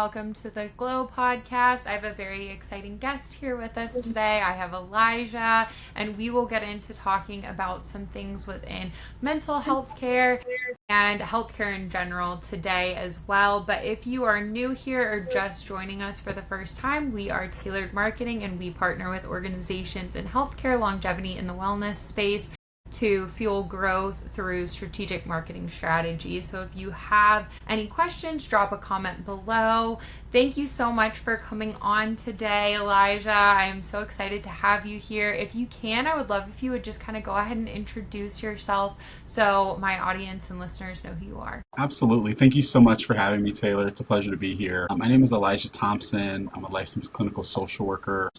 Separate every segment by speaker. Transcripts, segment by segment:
Speaker 1: welcome to the Glow podcast. I have a very exciting guest here with us today. I have Elijah, and we will get into talking about some things within mental health care and healthcare in general today as well. But if you are new here or just joining us for the first time, we are Tailored Marketing, and we partner with organizations in healthcare, longevity, and the wellness space to fuel growth through strategic marketing strategies. So if you have any questions, drop a comment below. Thank you so much for coming on today, Elijah. I am so excited to have you here. If you can, I would love if you would just kind of go ahead and introduce yourself so my audience and listeners know who you are.
Speaker 2: Absolutely. Thank you so much for having me, Taylor. It's a pleasure to be here. My name is Elijah Thompson. I'm a licensed clinical social worker.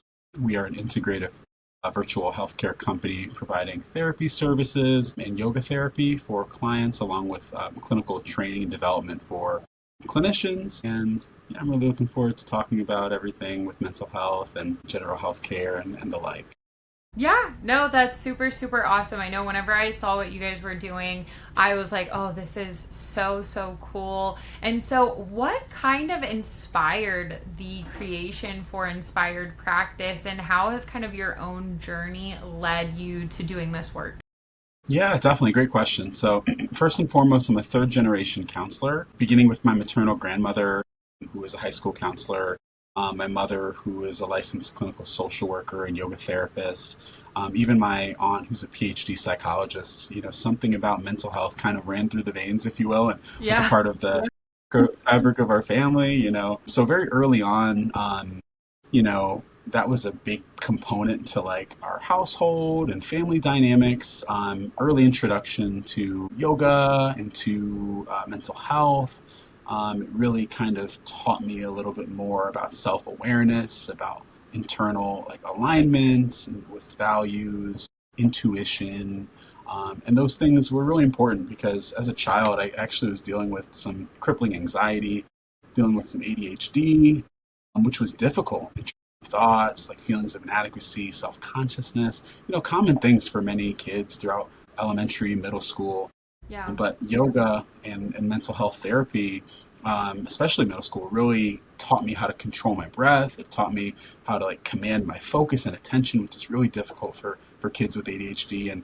Speaker 2: We are an integrative virtual healthcare company providing therapy services and yoga therapy for clients, along with clinical training and development for clinicians. And I'm really looking forward to talking about everything with mental health and general healthcare and the like.
Speaker 1: Yeah, no, that's super, super awesome. I know whenever I saw what you guys were doing, I was like, oh, this is so cool. And so what kind of inspired the creation for Inspired Practice, and how has kind of your own journey led you to doing this work?
Speaker 2: Yeah, definitely. Great question. So first and foremost, I'm a third generation counselor, beginning with my maternal grandmother, who was a high school counselor. My mother, who is a licensed clinical social worker and yoga therapist, even my aunt, who's a PhD psychologist. Something about mental health kind of ran through the veins, if you will, and was a part of the fabric of our family. So very early on, that was a big component to like our household and family dynamics. Early introduction to yoga and to mental health. It really kind of taught me a little bit more about self-awareness, about internal like alignment with values, intuition, and those things were really important because as a child, I actually was dealing with some crippling anxiety, dealing with some ADHD, which was difficult. Thoughts like feelings of inadequacy, self-consciousness, common things for many kids throughout elementary, middle school.
Speaker 1: Yeah.
Speaker 2: But yoga and mental health therapy, especially middle school, really taught me how to control my breath. It taught me how to like command my focus and attention, which is really difficult for kids with ADHD. And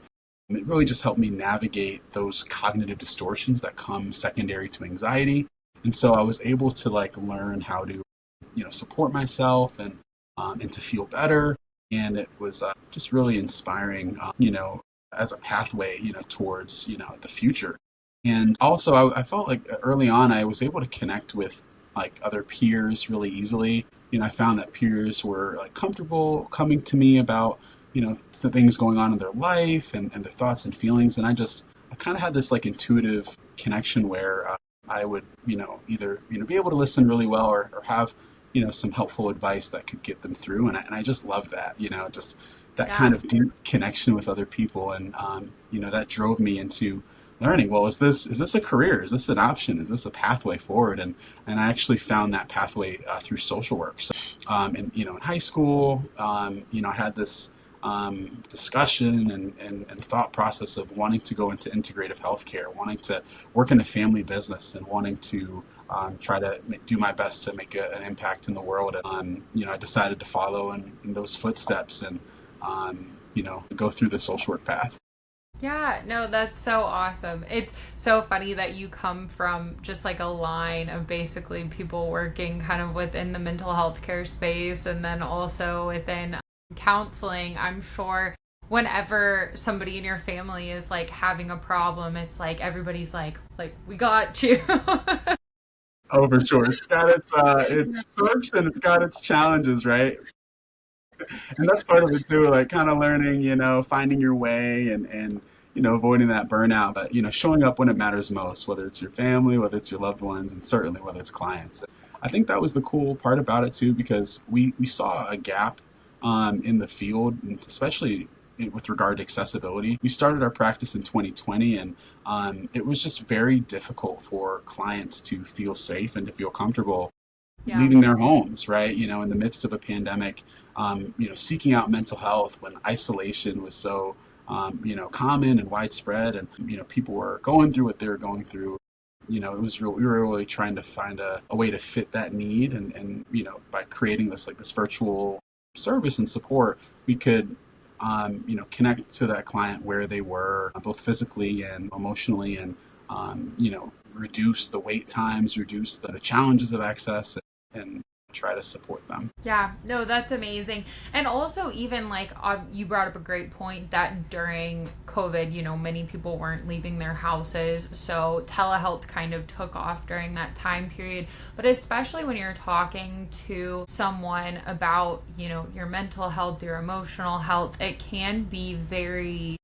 Speaker 2: it really just helped me navigate those cognitive distortions that come secondary to anxiety. And so I was able to like learn how to, support myself and to feel better. And it was just really inspiring, as a pathway, towards, the future. And also I felt like early on I was able to connect with like other peers really easily. I found that peers were like comfortable coming to me about, the things going on in their life and their thoughts and feelings. And I kind of had this like intuitive connection where I would, either, be able to listen really well or have, some helpful advice that could get them through. And I just loved that, just that kind of deep connection with other people. And, that drove me into learning, well, is this a career? Is this an option? Is this a pathway forward? And I actually found that pathway through social work. So, in high school, I had this discussion and thought process of wanting to go into integrative healthcare, wanting to work in a family business, and wanting to try to do my best to make an impact in the world. And I decided to follow in those footsteps and go through the social work path.
Speaker 1: Yeah, no, that's so awesome. It's so funny that you come from just like a line of basically people working kind of within the mental health care space and then also within counseling. I'm sure whenever somebody in your family is like having a problem, it's like everybody's like we got you.
Speaker 2: Oh, for sure. It's got its perks and it's got its challenges, right? And that's part of it too, like kind of learning, finding your way and avoiding that burnout, but showing up when it matters most, whether it's your family, whether it's your loved ones, and certainly whether it's clients. I think that was the cool part about it too, because we saw a gap in the field, and especially with regard to accessibility. We started our practice in 2020, and it was just very difficult for clients to feel safe and to feel comfortable leaving their homes, right? In the midst of a pandemic, seeking out mental health when isolation was so, common and widespread, and, people were going through what they were going through. we were really trying to find a way to fit that need, and by creating this virtual service and support, we could connect to that client where they were, both physically and emotionally, and reduce the wait times, reduce the challenges of access, and try to support them.
Speaker 1: Yeah, no, that's amazing. And also, even like you brought up a great point that during COVID, many people weren't leaving their houses. So telehealth kind of took off during that time period. But especially when you're talking to someone about, your mental health, your emotional health, it can be very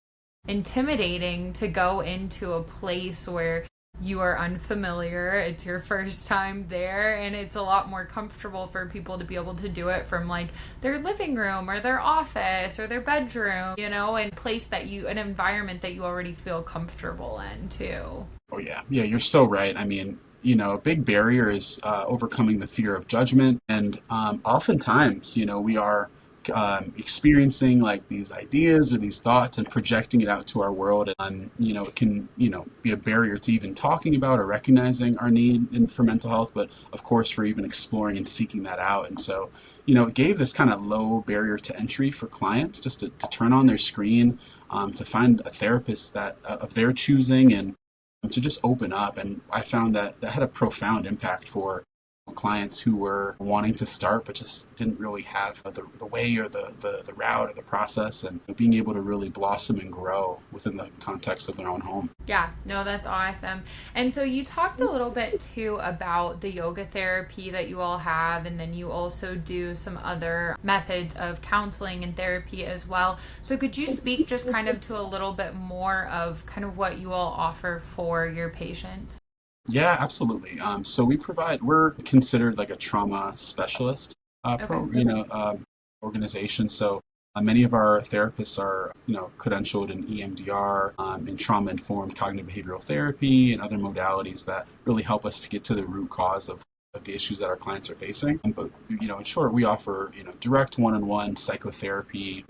Speaker 1: intimidating to go into a place where you are unfamiliar, it's your first time there, and it's a lot more comfortable for people to be able to do it from like their living room or their office or their bedroom, and an environment that you already feel comfortable in too.
Speaker 2: Oh yeah, yeah, you're so right. I mean, a big barrier is overcoming the fear of judgment, and oftentimes, we are experiencing like these ideas or these thoughts and projecting it out to our world, and it can be a barrier to even talking about or recognizing our need for mental health, but of course for even exploring and seeking that out. And so it gave this kind of low barrier to entry for clients just to turn on their screen, to find a therapist that of their choosing, and to just open up. And I found that had a profound impact for clients who were wanting to start but just didn't really have the way or the route or the process, and being able to really blossom and grow within the context of their own home.
Speaker 1: Yeah, no, that's awesome. And so you talked a little bit too about the yoga therapy that you all have, and then you also do some other methods of counseling and therapy as well. So could you speak just kind of to a little bit more of kind of what you all offer for your patients?
Speaker 2: Yeah, absolutely. So we're considered like a trauma specialist
Speaker 1: Okay.
Speaker 2: organization. So many of our therapists are, credentialed in EMDR, in trauma-informed cognitive behavioral therapy, and other modalities that really help us to get to the root cause of the issues that our clients are facing. But, in short, we offer, direct one-on-one psychotherapy,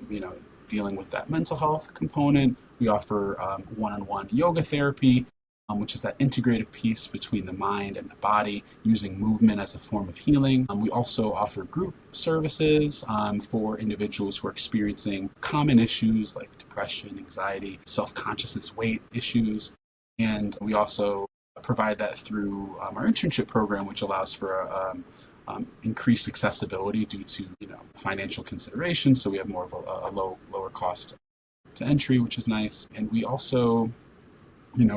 Speaker 2: dealing with that mental health component. We offer one-on-one yoga therapy, which is that integrative piece between the mind and the body, using movement as a form of healing. We also offer group services for individuals who are experiencing common issues like depression, anxiety, self-consciousness, weight issues. And we also provide that through our internship program, which allows for increased accessibility due to financial considerations. So we have more of a lower cost to entry, which is nice. And we also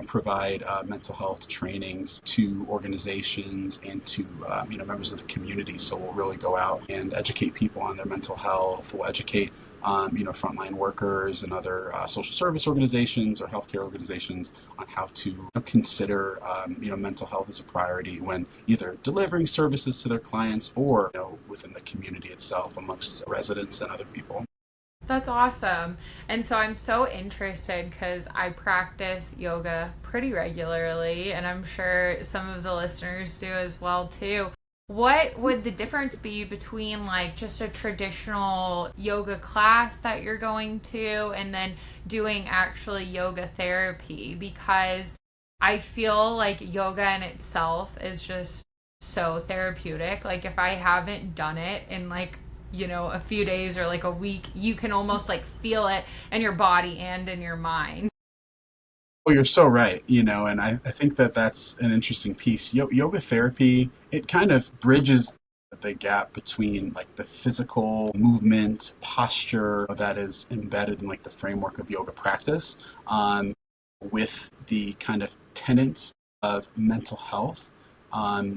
Speaker 2: provide mental health trainings to organizations and to members of the community. So we'll really go out and educate people on their mental health. We'll educate frontline workers and other social service organizations or healthcare organizations on how to consider mental health as a priority when either delivering services to their clients or within the community itself amongst residents and other people.
Speaker 1: That's awesome. And so I'm so interested because I practice yoga pretty regularly, and I'm sure some of the listeners do as well too. What would the difference be between like just a traditional yoga class that you're going to and then doing actually yoga therapy? Because I feel like yoga in itself is just so therapeutic. Like if I haven't done it in like a few days or like a week, you can almost like feel it in your body and in your mind.
Speaker 2: Well, you're so right, and I think that that's an interesting piece. Yoga therapy, it kind of bridges the gap between like the physical movement, posture that is embedded in like the framework of yoga practice, with the kind of tenets of mental health,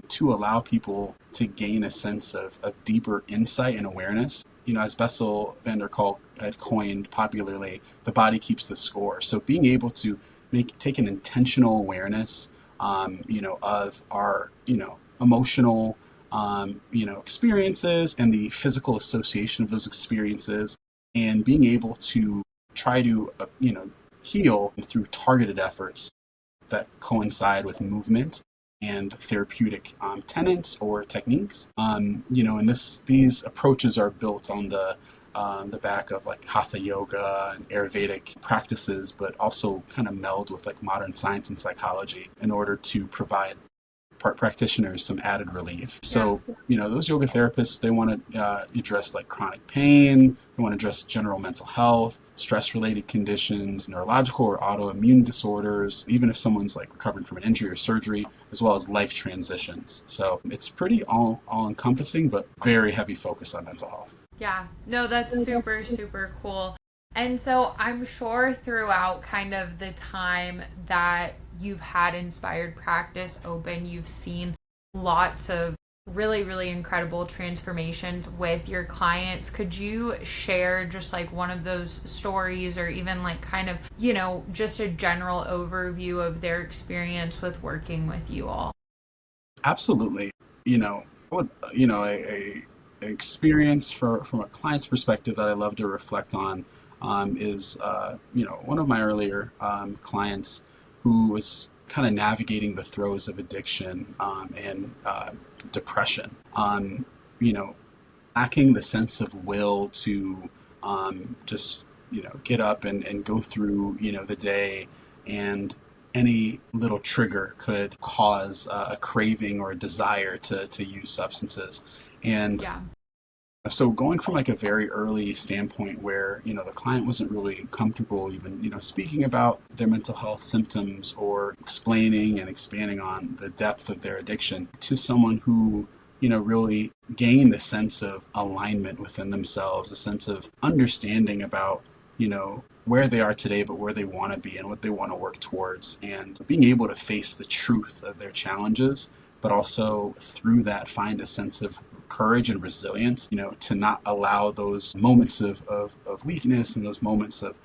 Speaker 2: to allow people to gain a sense of deeper insight and awareness. As Bessel van der Kolk had coined popularly, the body keeps the score. So being able to take an intentional awareness, of our, emotional, experiences and the physical association of those experiences, and being able to try to, heal through targeted efforts that coincide with movement and therapeutic tenets or techniques. And these approaches are built on the the back of like hatha yoga and Ayurvedic practices, but also kind of meld with like modern science and psychology in order to provide practitioners some added relief.
Speaker 1: Yeah.
Speaker 2: So, those yoga therapists, they want to address like chronic pain, they want to address general mental health, stress related conditions, neurological or autoimmune disorders, even if someone's like recovering from an injury or surgery, as well as life transitions. So it's pretty all encompassing, but very heavy focus on mental health.
Speaker 1: Yeah. No, that's super, super cool. And so I'm sure throughout kind of the time that you've had Inspired Practice open, you've seen lots of really, really incredible transformations with your clients. Could you share just like one of those stories, or even like kind of, just a general overview of their experience with working with you all?
Speaker 2: Absolutely. What a experience from a client's perspective that I love to reflect on is one of my earlier clients who was kind of navigating the throes of addiction and depression. You know, Lacking the sense of will to just get up and go through the day, and any little trigger could cause a craving or a desire to use substances. And
Speaker 1: Yeah.
Speaker 2: so going from like a very early standpoint where the client wasn't really comfortable even speaking about their mental health symptoms or explaining and expanding on the depth of their addiction, to someone who really gained a sense of alignment within themselves, a sense of understanding about where they are today, but where they want to be and what they want to work towards, and being able to face the truth of their challenges, but also through that find a sense of courage and resilience, to not allow those moments of weakness and those moments of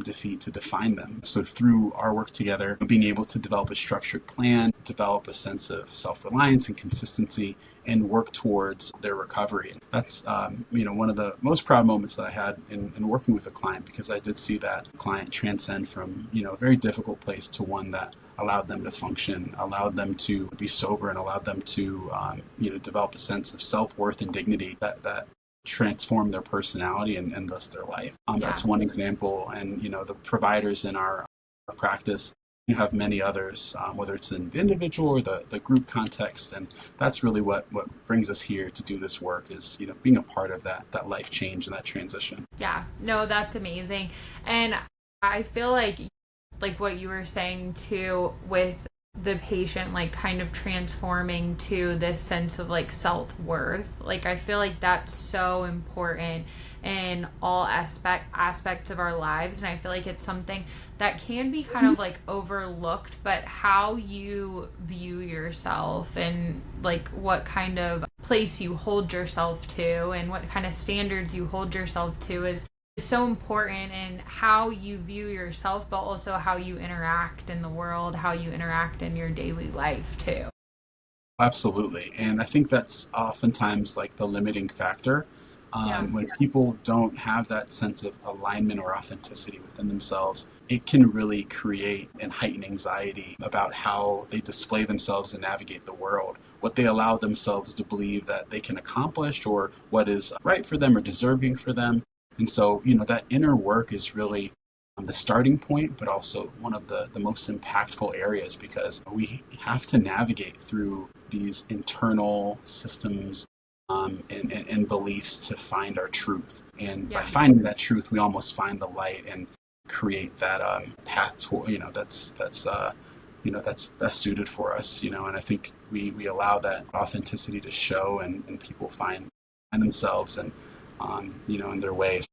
Speaker 2: defeat to define them. So through our work together, being able to develop a structured plan, develop a sense of self-reliance and consistency, and work towards their recovery. That's one of the most proud moments that I had in working with a client, because I did see that client transcend from a very difficult place to one that allowed them to function, allowed them to be sober, and allowed them to develop a sense of self-worth and dignity that transform their personality and thus their life.
Speaker 1: Yeah.
Speaker 2: That's one example. And the providers in our practice have many others, whether it's in the individual or the group context. And that's really what brings us here to do this work, is being a part of that life change and that transition.
Speaker 1: Yeah. No, that's amazing. And I feel like what you were saying too, with the patient like kind of transforming to this sense of like self-worth, like I feel like that's so important in all aspects of our lives. And I feel like it's something that can be kind of like overlooked, but how you view yourself and like what kind of place you hold yourself to and what kind of standards you hold yourself to is so important in how you view yourself, but also how you interact in the world, how you interact in your daily life too.
Speaker 2: Absolutely. And I think that's oftentimes like the limiting factor.
Speaker 1: Yeah.
Speaker 2: When people don't have that sense of alignment or authenticity within themselves, it can really create and heighten anxiety about how they display themselves and navigate the world, what they allow themselves to believe that they can accomplish, or what is right for them or deserving for them. And so, that inner work is really the starting point, but also one of the most impactful areas, because we have to navigate through these internal systems and beliefs to find our truth. And by
Speaker 1: Yeah.
Speaker 2: finding that truth, we almost find the light and create that path to that's best suited for us. And I think we allow that authenticity to show, and people find themselves and in their ways.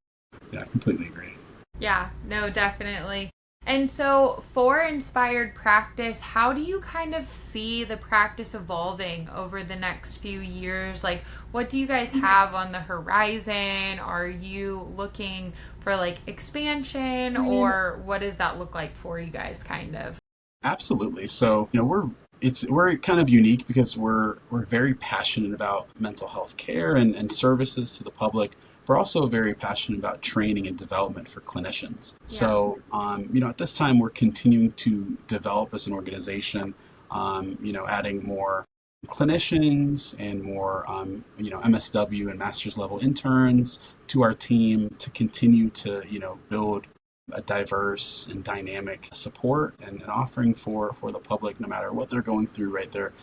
Speaker 2: I completely agree.
Speaker 1: Yeah, no, definitely. And so for Inspired Practice, how do you kind of see the practice evolving over the next few years? Like, what do you guys have on the horizon? Are you looking for like expansion, or what does that look like for you guys kind of?
Speaker 2: Absolutely. So, we're kind of unique because we're very passionate about mental health care and services to the public. We're also very passionate about training and development for clinicians.
Speaker 1: Yeah.
Speaker 2: So, at this time, we're continuing to develop as an organization, adding more clinicians and more, MSW and master's level interns to our team to continue to, build a diverse and dynamic support and offering for the public, no matter what they're going through. Right, there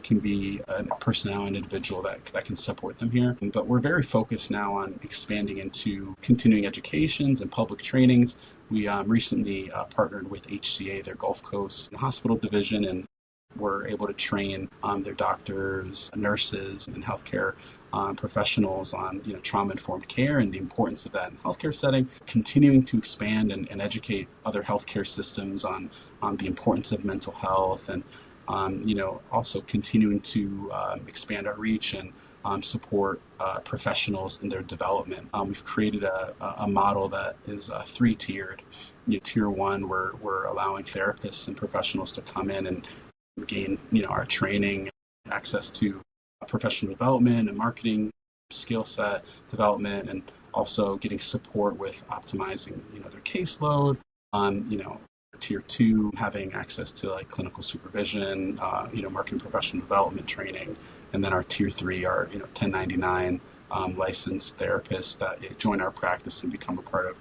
Speaker 2: can be a personnel and individual that can support them here. But we're very focused now on expanding into continuing educations and public trainings. We recently partnered with HCA, their Gulf Coast Hospital Division, and we're able to train their doctors, nurses, and healthcare professionals on trauma-informed care and the importance of that in healthcare setting. Continuing to expand and educate other healthcare systems on the importance of mental health, and also continuing to expand our reach and support professionals in their development. We've created a model that is three-tiered. Tier one, we're allowing therapists and professionals to come in and gain, our training, access to professional development and marketing skill set development, and also getting support with optimizing, their caseload. Tier two, having access to like clinical supervision, marketing professional development training. And then our tier three are, 1099 licensed therapists that join our practice and become a part of,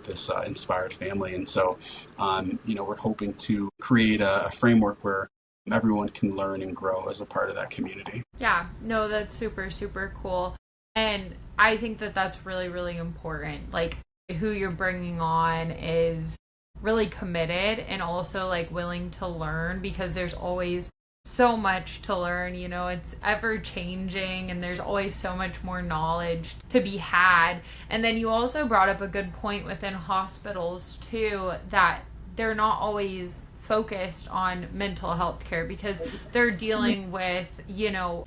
Speaker 2: this inspired family. And so, we're hoping to create a framework where everyone can learn and grow as a part of that community.
Speaker 1: Yeah, no, that's super, super cool. And I think that that's really, really important. Like, who you're bringing on is really committed and also like willing to learn, because there's always so much to learn. It's ever changing and there's always so much more knowledge to be had. And then you also brought up a good point within hospitals too, that they're not always focused on mental health care because they're dealing with,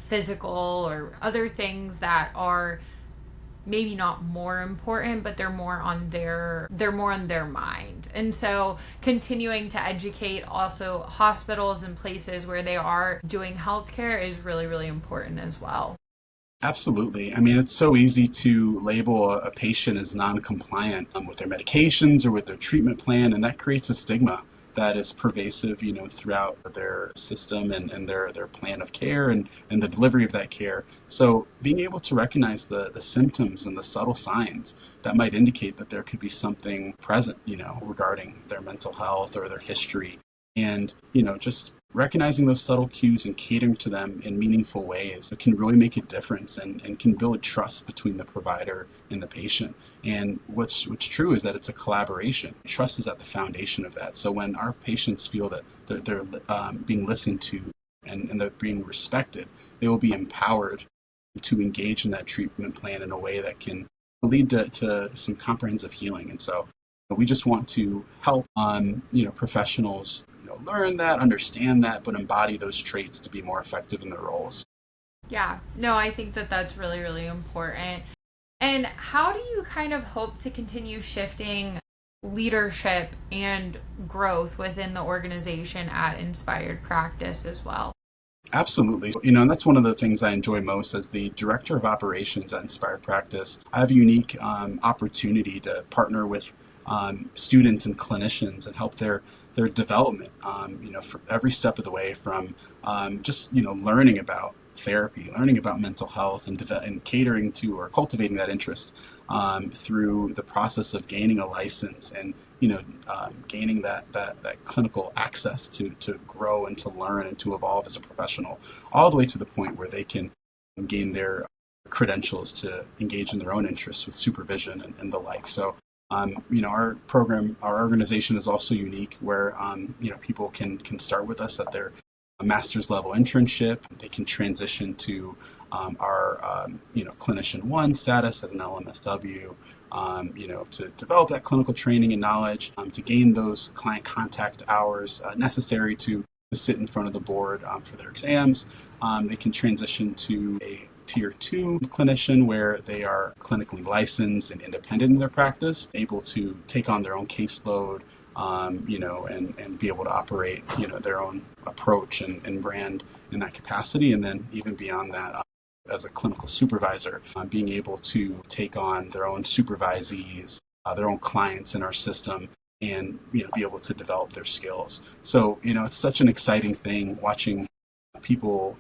Speaker 1: physical or other things that are maybe not more important, but they're more on their mind. And so continuing to educate also hospitals and places where they are doing healthcare is really, really important as well.
Speaker 2: Absolutely. I mean, it's so easy to label a patient as non-compliant with their medications or with their treatment plan, and that creates a stigma that is pervasive, throughout their system and their plan of care and the delivery of that care. So being able to recognize the symptoms and the subtle signs that might indicate that there could be something present, regarding their mental health or their history. And, just recognizing those subtle cues and catering to them in meaningful ways that can really make a difference and can build trust between the provider and the patient. And what's true is that it's a collaboration. Trust is at the foundation of that. So when our patients feel that they're being listened to and they're being respected, they will be empowered to engage in that treatment plan in a way that can lead to some comprehensive healing. And so we just want to help professionals learn that, understand that, but embody those traits to be more effective in their roles.
Speaker 1: Yeah, no, I think that that's really, really important. And how do you kind of hope to continue shifting leadership and growth within the organization at Inspired Practice as well?
Speaker 2: Absolutely. And that's one of the things I enjoy most as the director of operations at Inspired Practice. I have a unique opportunity to partner with students and clinicians and help their development, for every step of the way, from just learning about therapy, learning about mental health, and catering to or cultivating that interest through the process of gaining a license and gaining that clinical access to grow and to learn and to evolve as a professional, all the way to the point where they can gain their credentials to engage in their own interests with supervision and the like. So our program, our organization is also unique where, people can start with us at their master's level internship. They can transition to our, clinician one status as an LMSW, to develop that clinical training and knowledge, to gain those client contact hours necessary to sit in front of the board for their exams. They can transition to a tier two clinician where they are clinically licensed and independent in their practice, able to take on their own caseload, and be able to operate, their own approach and brand in that capacity. And then even beyond that, as a clinical supervisor, being able to take on their own supervisees, their own clients in our system, and be able to develop their skills. So it's such an exciting thing watching people,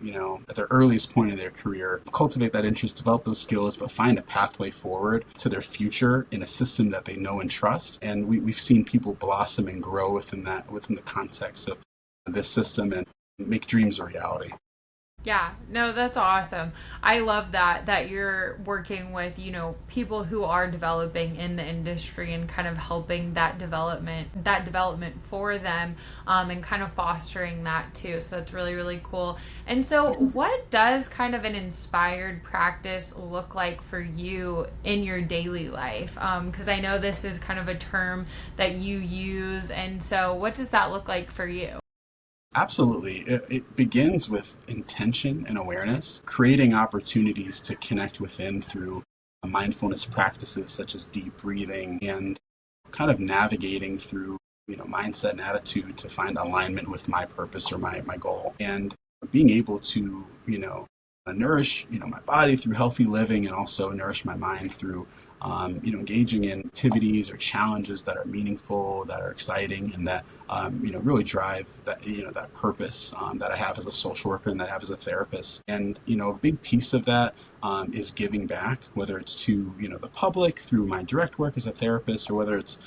Speaker 2: at their earliest point in their career, cultivate that interest, develop those skills, but find a pathway forward to their future in a system that they know and trust. And we've seen people blossom and grow within the context of this system and make dreams a reality.
Speaker 1: Yeah, no, that's awesome. I love that you're working with, people who are developing in the industry and kind of helping that development for them, and kind of fostering that too. So that's really, really cool. And so what does kind of an inspired practice look like for you in your daily life? Because I know this is kind of a term that you use. And so what does that look like for you?
Speaker 2: Absolutely. It begins with intention and awareness, creating opportunities to connect within through mindfulness practices such as deep breathing and kind of navigating through, mindset and attitude to find alignment with my purpose or my goal. And being able to, nourish, my body through healthy living and also nourish my mind through, engaging in activities or challenges that are meaningful, that are exciting, and that, really drive that, that purpose that I have as a social worker and that I have as a therapist. And, a big piece of that is giving back, whether it's to, the public through my direct work as a therapist, or whether it's,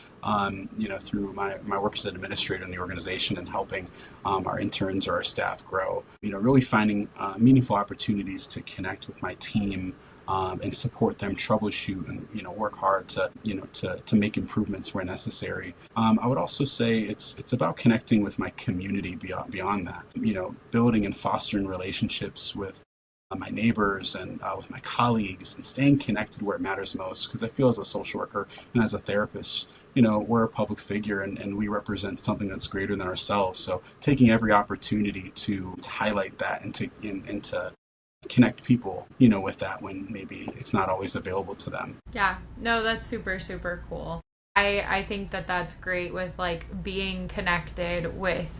Speaker 2: through my work as an administrator in the organization and helping our interns or our staff grow. Really finding meaningful opportunities to connect with my team and support them, troubleshoot, and work hard to make improvements where necessary. I would also say it's about connecting with my community beyond that. Building and fostering relationships with my neighbors and with my colleagues, and staying connected where it matters most. Because I feel as a social worker and as a therapist, we're a public figure and we represent something that's greater than ourselves. So taking every opportunity to highlight that and to connect people, with that when maybe it's not always available to them.
Speaker 1: Yeah, no, that's super, super cool. I think that that's great with like being connected with,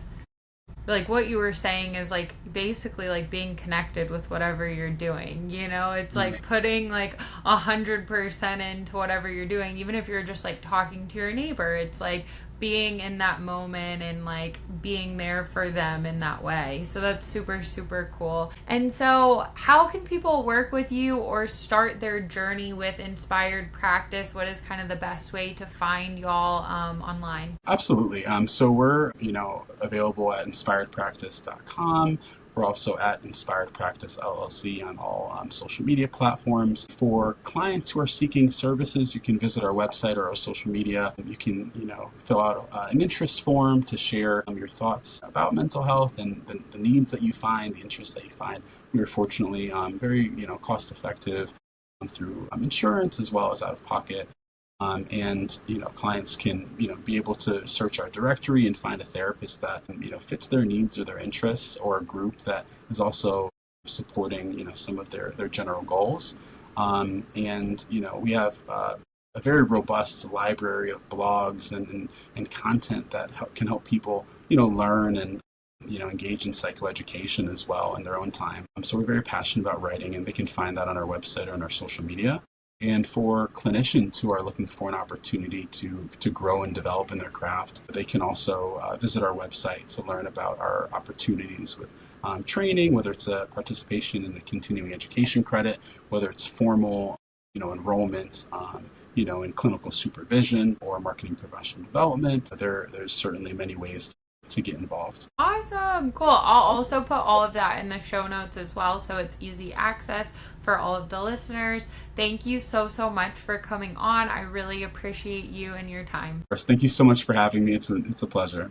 Speaker 1: like what you were saying is like basically like being connected with whatever you're doing. It's like putting like 100% into whatever you're doing, even if you're just like talking to your neighbor. It's like being in that moment and like being there for them in that way. So that's super, super cool. And so how can people work with you or start their journey with inspired practice? What is kind of the best way to find y'all online?
Speaker 2: Absolutely. So we're, available at inspiredpractice.com. We're also at Inspired Practice LLC on all social media platforms. For clients who are seeking services, you can visit our website or our social media. You can, fill out an interest form to share your thoughts about mental health and the needs that you find, the interests that you find. We are fortunately very, cost effective through insurance as well as out of pocket. And clients can be able to search our directory and find a therapist that fits their needs or their interests, or a group that is also supporting some of their general goals. And we have a very robust library of blogs and content that can help people learn and engage in psychoeducation as well in their own time. So we're very passionate about writing, and they can find that on our website or on our social media. And for clinicians who are looking for an opportunity to grow and develop in their craft, they can also visit our website to learn about our opportunities with training, whether it's a participation in a continuing education credit, whether it's formal enrollment, in clinical supervision or marketing professional development. There's certainly many ways to get involved.
Speaker 1: Awesome. Cool. I'll also put all of that in the show notes as well, so it's easy access for all of the listeners. Thank you so, so much for coming on. I really appreciate you and your time.
Speaker 2: Thank you so much for having me. It's a pleasure.